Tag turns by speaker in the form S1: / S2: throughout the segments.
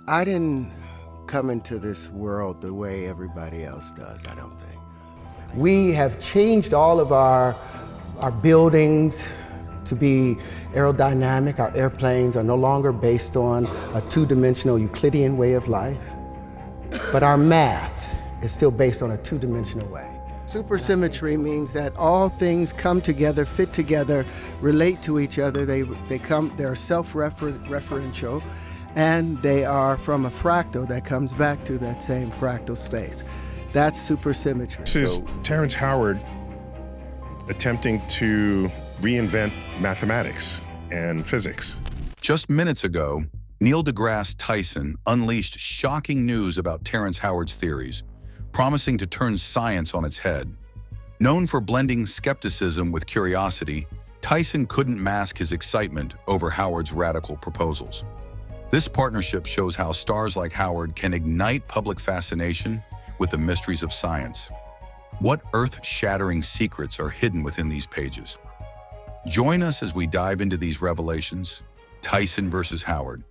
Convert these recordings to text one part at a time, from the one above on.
S1: I didn't come into this world the way everybody else does, I don't think. We have changed all of our buildings to be aerodynamic. Our airplanes are no longer based on a two-dimensional Euclidean way of life, but our math is still based on a two-dimensional way. Supersymmetry means that all things come together, fit together, relate to each other. They're self-referential, and they are from a fractal that comes back to that same fractal space. That's supersymmetry.
S2: This is Terrance Howard attempting to reinvent mathematics and physics.
S3: Just minutes ago, Neil deGrasse Tyson unleashed shocking news about Terrance Howard's theories, promising to turn science on its head. Known for blending skepticism with curiosity, Tyson couldn't mask his excitement over Howard's radical proposals. This partnership shows how stars like Howard can ignite public fascination with the mysteries of science. What earth-shattering secrets are hidden within these pages? Join us as we dive into these revelations. Tyson versus Howard.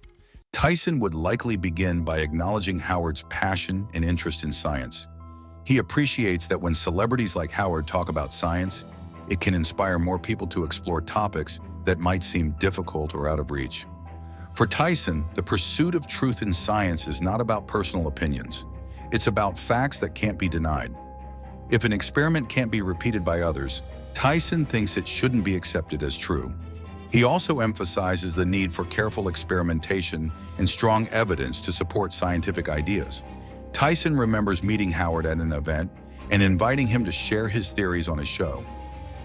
S3: Tyson would likely begin by acknowledging Howard's passion and interest in science. He appreciates that when celebrities like Howard talk about science, it can inspire more people to explore topics that might seem difficult or out of reach. For Tyson, the pursuit of truth in science is not about personal opinions. It's about facts that can't be denied. If an experiment can't be repeated by others, Tyson thinks it shouldn't be accepted as true. He also emphasizes the need for careful experimentation and strong evidence to support scientific ideas. Tyson remembers meeting Howard at an event and inviting him to share his theories on his show.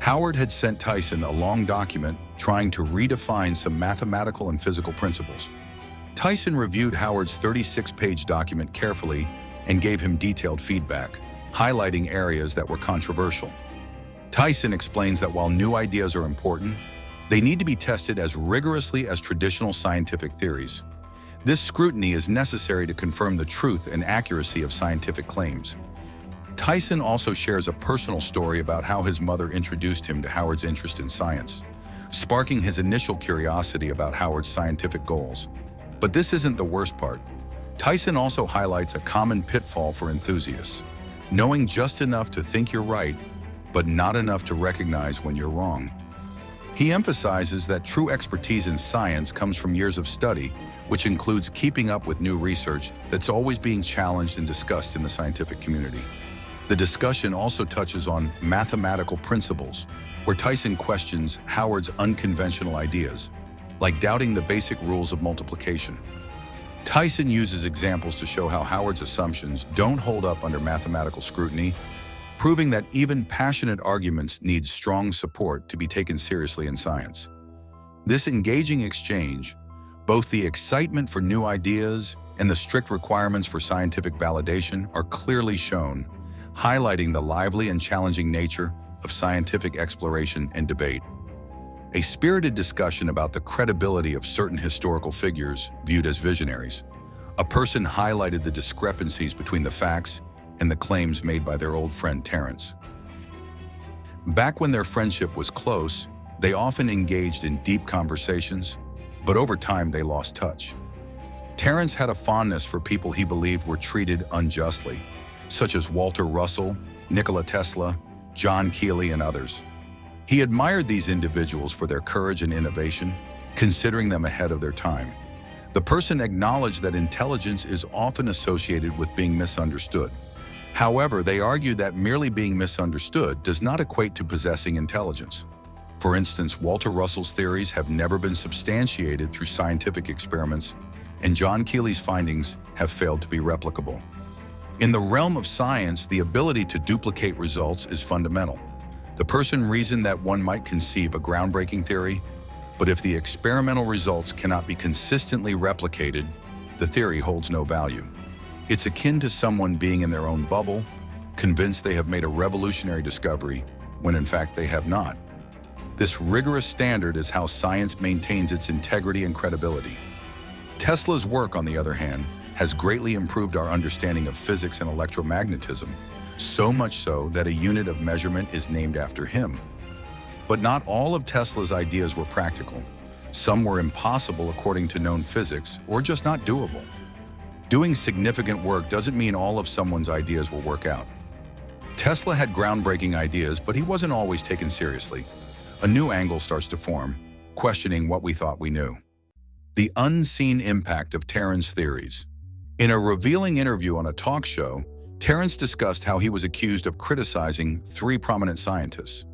S3: Howard had sent Tyson a long document trying to redefine some mathematical and physical principles. Tyson reviewed Howard's 36-page document carefully and gave him detailed feedback, highlighting areas that were controversial. Tyson explains that while new ideas are important, they need to be tested as rigorously as traditional scientific theories. This scrutiny is necessary to confirm the truth and accuracy of scientific claims. Tyson also shares a personal story about how his mother introduced him to Howard's interest in science, sparking his initial curiosity about Howard's scientific goals. But this isn't the worst part. Tyson also highlights a common pitfall for enthusiasts: knowing just enough to think you're right, but not enough to recognize when you're wrong. He emphasizes that true expertise in science comes from years of study, which includes keeping up with new research that's always being challenged and discussed in the scientific community. The discussion also touches on mathematical principles, where Tyson questions Howard's unconventional ideas, like doubting the basic rules of multiplication. Tyson uses examples to show how Howard's assumptions don't hold up under mathematical scrutiny, proving that even passionate arguments need strong support to be taken seriously in science. This engaging exchange, both the excitement for new ideas and the strict requirements for scientific validation, are clearly shown, highlighting the lively and challenging nature of scientific exploration and debate. A spirited discussion about the credibility of certain historical figures viewed as visionaries. A person highlighted the discrepancies between the facts and the claims made by their old friend Terrance. Back when their friendship was close, they often engaged in deep conversations, but over time they lost touch. Terrance had a fondness for people he believed were treated unjustly, such as Walter Russell, Nikola Tesla, John Keely, and others. He admired these individuals for their courage and innovation, considering them ahead of their time. The person acknowledged that intelligence is often associated with being misunderstood. However, they argued that merely being misunderstood does not equate to possessing intelligence. For instance, Walter Russell's theories have never been substantiated through scientific experiments, and John Keely's findings have failed to be replicable. In the realm of science, the ability to duplicate results is fundamental. The person reasoned that one might conceive a groundbreaking theory, but if the experimental results cannot be consistently replicated, the theory holds no value. It's akin to someone being in their own bubble, convinced they have made a revolutionary discovery, when in fact they have not. This rigorous standard is how science maintains its integrity and credibility. Tesla's work, on the other hand, has greatly improved our understanding of physics and electromagnetism, so much so that a unit of measurement is named after him. But not all of Tesla's ideas were practical. Some were impossible according to known physics, or just not doable. Doing significant work doesn't mean all of someone's ideas will work out. Tesla had groundbreaking ideas, but he wasn't always taken seriously. A new angle starts to form, questioning what we thought we knew. The unseen impact of Terrance's theories. In a revealing interview on a talk show, Terrance discussed how he was accused of criticizing 3 prominent scientists.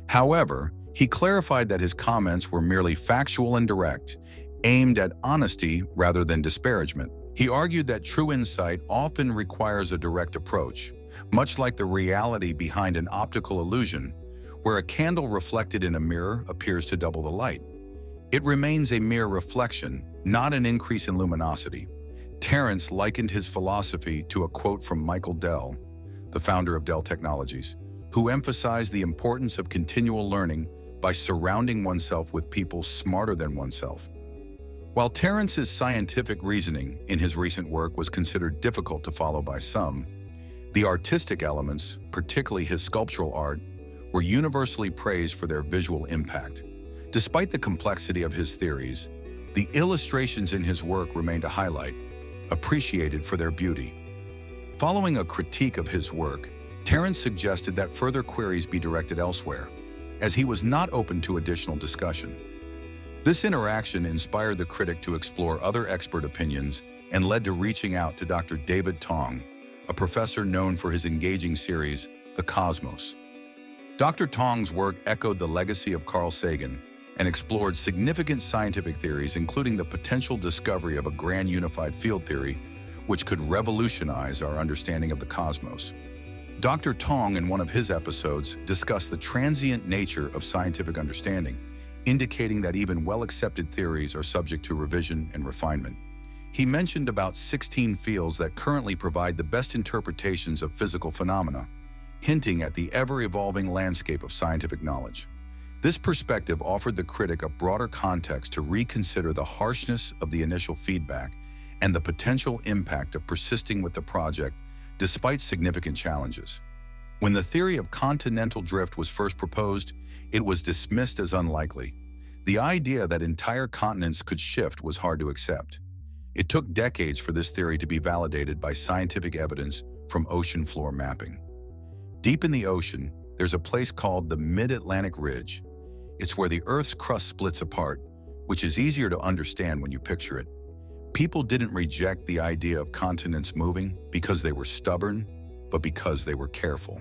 S3: However, he clarified that his comments were merely factual and direct, aimed at honesty rather than disparagement. He argued that true insight often requires a direct approach, much like the reality behind an optical illusion, where a candle reflected in a mirror appears to double the light. It remains a mere reflection, not an increase in luminosity. Terrance likened his philosophy to a quote from Michael Dell, the founder of Dell Technologies, who emphasized the importance of continual learning by surrounding oneself with people smarter than oneself. While Terrance's scientific reasoning in his recent work was considered difficult to follow by some, the artistic elements, particularly his sculptural art, were universally praised for their visual impact. Despite the complexity of his theories, the illustrations in his work remained a highlight, appreciated for their beauty. Following a critique of his work, Terrance suggested that further queries be directed elsewhere, as he was not open to additional discussion. This interaction inspired the critic to explore other expert opinions and led to reaching out to Dr. David Tong, a professor known for his engaging series, The Cosmos. Dr. Tong's work echoed the legacy of Carl Sagan and explored significant scientific theories, including the potential discovery of a grand unified field theory, which could revolutionize our understanding of the cosmos. Dr. Tong, in one of his episodes, discussed the transient nature of scientific understanding, indicating that even well-accepted theories are subject to revision and refinement. He mentioned about 16 fields that currently provide the best interpretations of physical phenomena, hinting at the ever-evolving landscape of scientific knowledge. This perspective offered the critic a broader context to reconsider the harshness of the initial feedback and the potential impact of persisting with the project despite significant challenges. When the theory of continental drift was first proposed, it was dismissed as unlikely. The idea that entire continents could shift was hard to accept. It took decades for this theory to be validated by scientific evidence from ocean floor mapping. Deep in the ocean, there's a place called the Mid-Atlantic Ridge. It's where the Earth's crust splits apart, which is easier to understand when you picture it. People didn't reject the idea of continents moving because they were stubborn, but because they were careful.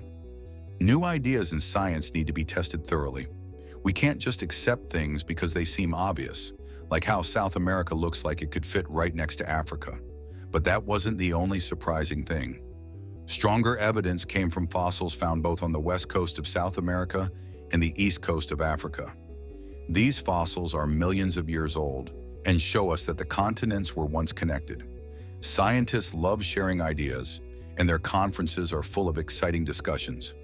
S3: New ideas in science need to be tested thoroughly. We can't just accept things because they seem obvious, like how South America looks like it could fit right next to Africa. But that wasn't the only surprising thing. Stronger evidence came from fossils found both on the west coast of South America and the east coast of Africa. These fossils are millions of years old and show us that the continents were once connected. Scientists love sharing ideas, and their conferences are full of exciting discussions.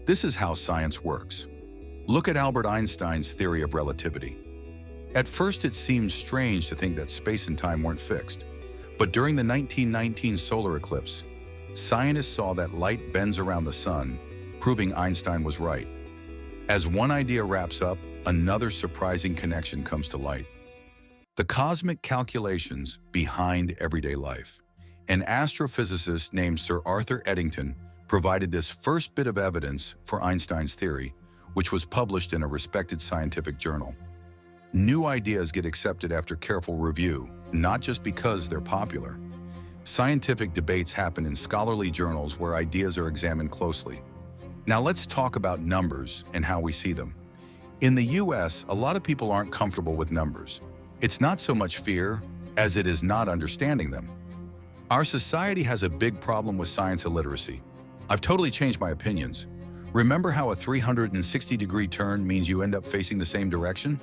S3: This is how science works. Look at Albert Einstein's theory of relativity. At first, it seemed strange to think that space and time weren't fixed. But during the 1919 solar eclipse, scientists saw that light bends around the sun, proving Einstein was right. As one idea wraps up, another surprising connection comes to light. The cosmic calculations behind everyday life. An astrophysicist named Sir Arthur Eddington provided this first bit of evidence for Einstein's theory, which was published in a respected scientific journal. New ideas get accepted after careful review, not just because they're popular. Scientific debates happen in scholarly journals where ideas are examined closely. Now let's talk about numbers and how we see them. In the US, a lot of people aren't comfortable with numbers. It's not so much fear as it is not understanding them. Our society has a big problem with science illiteracy. I've totally changed my opinions. Remember how a 360-degree turn means you end up facing the same direction?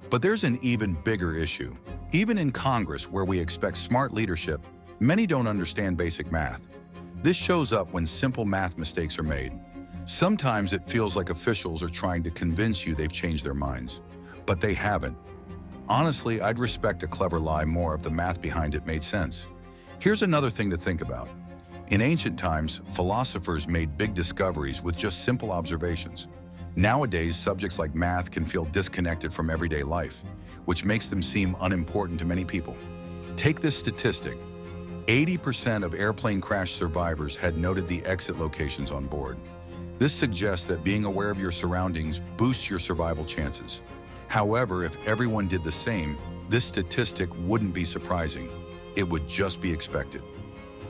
S3: But there's an even bigger issue. Even in Congress, where we expect smart leadership, many don't understand basic math. This shows up when simple math mistakes are made. Sometimes it feels like officials are trying to convince you they've changed their minds, but they haven't. Honestly, I'd respect a clever lie more if the math behind it made sense. Here's another thing to think about. In ancient times, philosophers made big discoveries with just simple observations. Nowadays, subjects like math can feel disconnected from everyday life, which makes them seem unimportant to many people. Take this statistic. 80% of airplane crash survivors had noted the exit locations on board. This suggests that being aware of your surroundings boosts your survival chances. However, if everyone did the same, this statistic wouldn't be surprising. It would just be expected.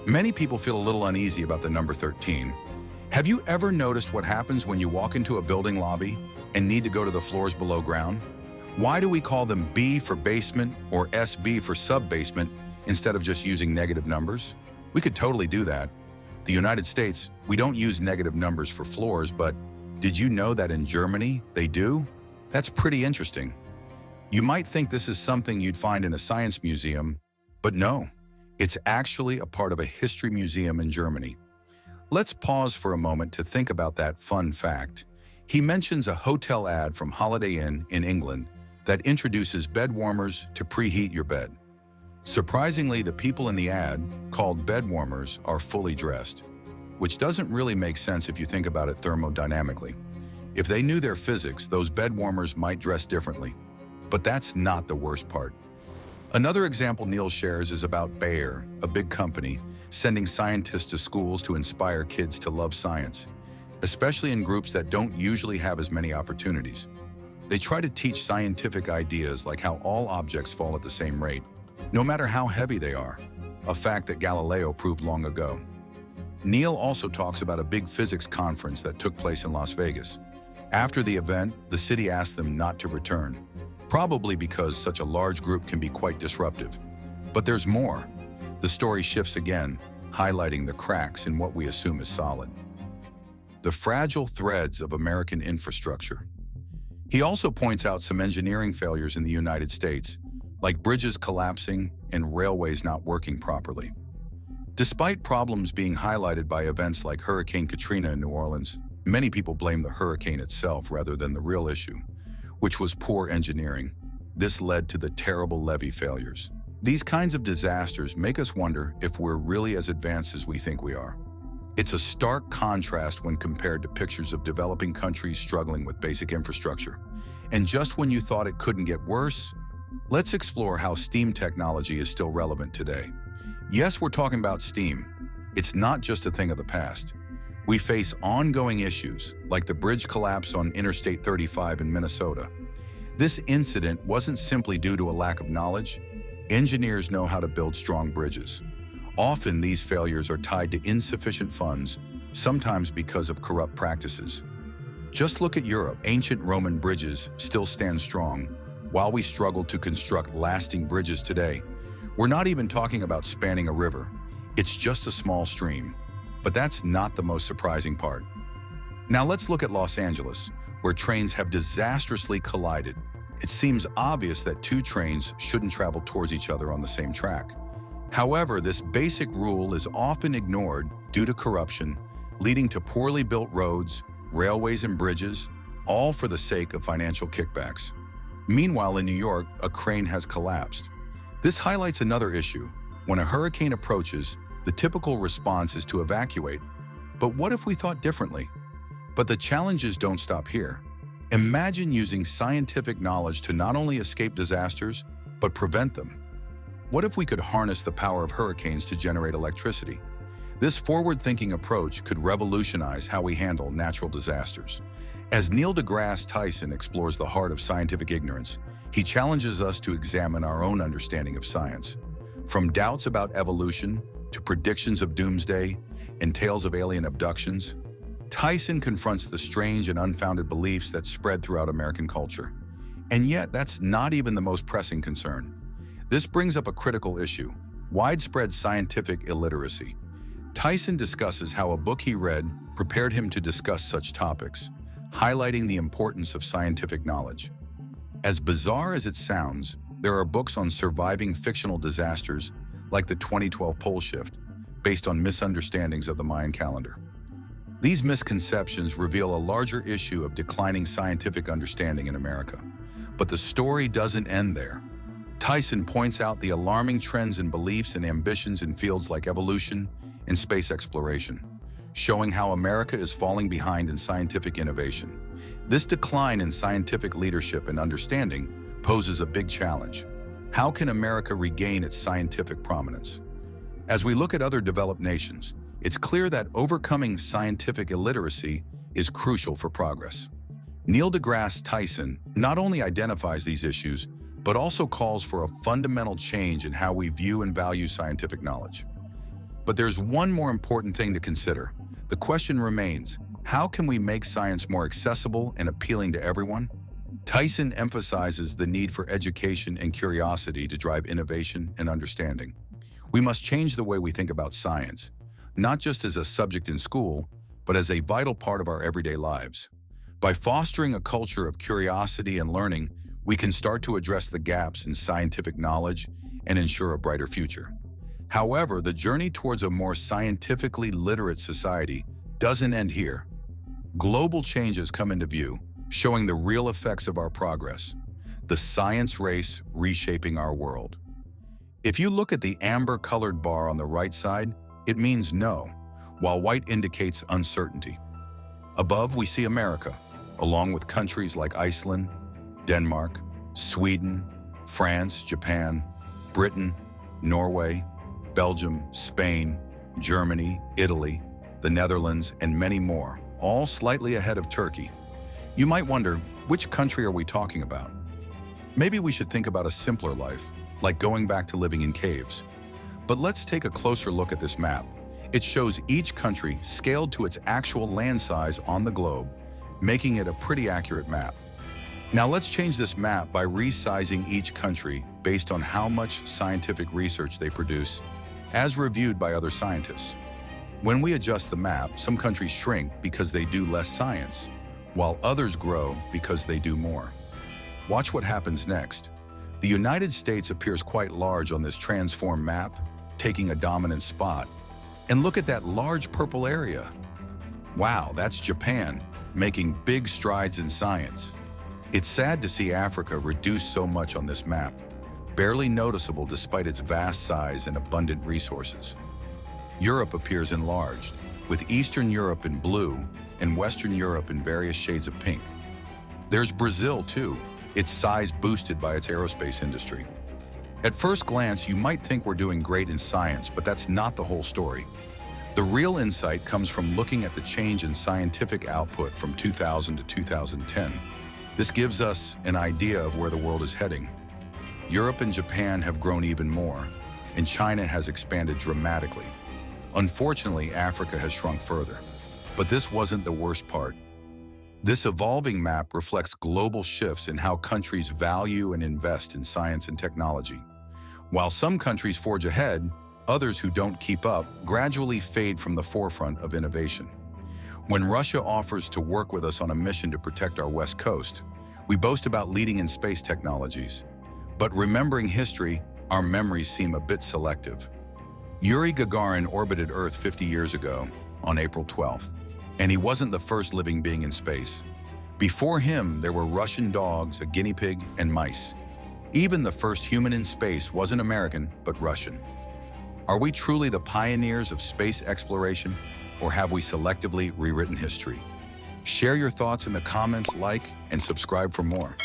S3: Many people feel a little uneasy about the number 13. Have you ever noticed what happens when you walk into a building lobby and need to go to the floors below ground? Why do we call them B for basement or SB for sub-basement instead of just using negative numbers? We could totally do that. The United States, we don't use negative numbers for floors, but did you know that in Germany, they do? That's pretty interesting. You might think this is something you'd find in a science museum, but no, it's actually a part of a history museum in Germany. Let's pause for a moment to think about that fun fact. He mentions a hotel ad from Holiday Inn in England that introduces bed warmers to preheat your bed. Surprisingly, the people in the ad, called bed warmers, are fully dressed, which doesn't really make sense if you think about it thermodynamically. If they knew their physics, those bed warmers might dress differently. But that's not the worst part. Another example Neil shares is about Bayer, a big company, sending scientists to schools to inspire kids to love science, especially in groups that don't usually have as many opportunities. They try to teach scientific ideas like how all objects fall at the same rate, no matter how heavy they are, a fact that Galileo proved long ago. Neil also talks about a big physics conference that took place in Las Vegas. After the event, the city asked them not to return, probably because such a large group can be quite disruptive. But there's more. The story shifts again, highlighting the cracks in what we assume is solid. The fragile threads of American infrastructure. He also points out some engineering failures in the United States, like bridges collapsing and railways not working properly. Despite problems being highlighted by events like Hurricane Katrina in New Orleans, many people blame the hurricane itself rather than the real issue, which was poor engineering. This led to the terrible levee failures. These kinds of disasters make us wonder if we're really as advanced as we think we are. It's a stark contrast when compared to pictures of developing countries struggling with basic infrastructure. And just when you thought it couldn't get worse, let's explore how steam technology is still relevant today. Yes, we're talking about steam. It's not just a thing of the past. We face ongoing issues, like the bridge collapse on Interstate 35 in Minnesota. This incident wasn't simply due to a lack of knowledge. Engineers know how to build strong bridges. Often these failures are tied to insufficient funds, sometimes because of corrupt practices. Just look at Europe. Ancient Roman bridges still stand strong, while we struggle to construct lasting bridges today. We're not even talking about spanning a river. It's just a small stream. But that's not the most surprising part. Now let's look at Los Angeles, where trains have disastrously collided. It seems obvious that two trains shouldn't travel towards each other on the same track. However, this basic rule is often ignored due to corruption, leading to poorly built roads, railways, and bridges, all for the sake of financial kickbacks. Meanwhile, in New York, a crane has collapsed. This highlights another issue. When a hurricane approaches, the typical response is to evacuate. But what if we thought differently? But the challenges don't stop here. Imagine using scientific knowledge to not only escape disasters, but prevent them. What if we could harness the power of hurricanes to generate electricity? This forward-thinking approach could revolutionize how we handle natural disasters. As Neil deGrasse Tyson explores the heart of scientific ignorance, he challenges us to examine our own understanding of science. From doubts about evolution to predictions of doomsday and tales of alien abductions, Tyson confronts the strange and unfounded beliefs that spread throughout American culture. And yet, that's not even the most pressing concern. This brings up a critical issue: widespread scientific illiteracy. Tyson discusses how a book he read prepared him to discuss such topics, highlighting the importance of scientific knowledge. As bizarre as it sounds, there are books on surviving fictional disasters like the 2012 pole shift, based on misunderstandings of the Mayan calendar. These misconceptions reveal a larger issue of declining scientific understanding in America. But the story doesn't end there. Tyson points out the alarming trends in beliefs and ambitions in fields like evolution and space exploration, showing how America is falling behind in scientific innovation. This decline in scientific leadership and understanding poses a big challenge. How can America regain its scientific prominence? As we look at other developed nations, it's clear that overcoming scientific illiteracy is crucial for progress. Neil deGrasse Tyson not only identifies these issues, but also calls for a fundamental change in how we view and value scientific knowledge. But there's one more important thing to consider. The question remains, how can we make science more accessible and appealing to everyone? Tyson emphasizes the need for education and curiosity to drive innovation and understanding. We must change the way we think about science, not just as a subject in school, but as a vital part of our everyday lives. By fostering a culture of curiosity and learning, we can start to address the gaps in scientific knowledge and ensure a brighter future. However, the journey towards a more scientifically literate society doesn't end here. Global changes come into view, showing the real effects of our progress, the science race reshaping our world. If you look at the amber-colored bar on the right side, it means no, while white indicates uncertainty. Above, we see America, along with countries like Iceland, Denmark, Sweden, France, Japan, Britain, Norway, Belgium, Spain, Germany, Italy, the Netherlands, and many more, all slightly ahead of Turkey. You might wonder, which country are we talking about? Maybe we should think about a simpler life, like going back to living in caves. But let's take a closer look at this map. It shows each country scaled to its actual land size on the globe, making it a pretty accurate map. Now let's change this map by resizing each country based on how much scientific research they produce, as reviewed by other scientists. When we adjust the map, some countries shrink because they do less science, while others grow because they do more. Watch what happens next. The United States appears quite large on this transformed map, taking a dominant spot. And look at that large purple area. Wow, that's Japan, making big strides in science. It's sad to see Africa reduced so much on this map, barely noticeable despite its vast size and abundant resources. Europe appears enlarged, with Eastern Europe in blue and Western Europe in various shades of pink. There's Brazil too, its size boosted by its aerospace industry. At first glance, you might think we're doing great in science, but that's not the whole story. The real insight comes from looking at the change in scientific output from 2000 to 2010. This gives us an idea of where the world is heading. Europe and Japan have grown even more, and China has expanded dramatically. Unfortunately, Africa has shrunk further. But this wasn't the worst part. This evolving map reflects global shifts in how countries value and invest in science and technology. While some countries forge ahead, others who don't keep up gradually fade from the forefront of innovation. When Russia offers to work with us on a mission to protect our West Coast, we boast about leading in space technologies. But remembering history, our memories seem a bit selective. Yuri Gagarin orbited Earth 50 years ago, on April 12th, and he wasn't the first living being in space. Before him, there were Russian dogs, a guinea pig, and mice. Even the first human in space wasn't American, but Russian. Are we truly the pioneers of space exploration, or have we selectively rewritten history? Share your thoughts in the comments, like, and subscribe for more.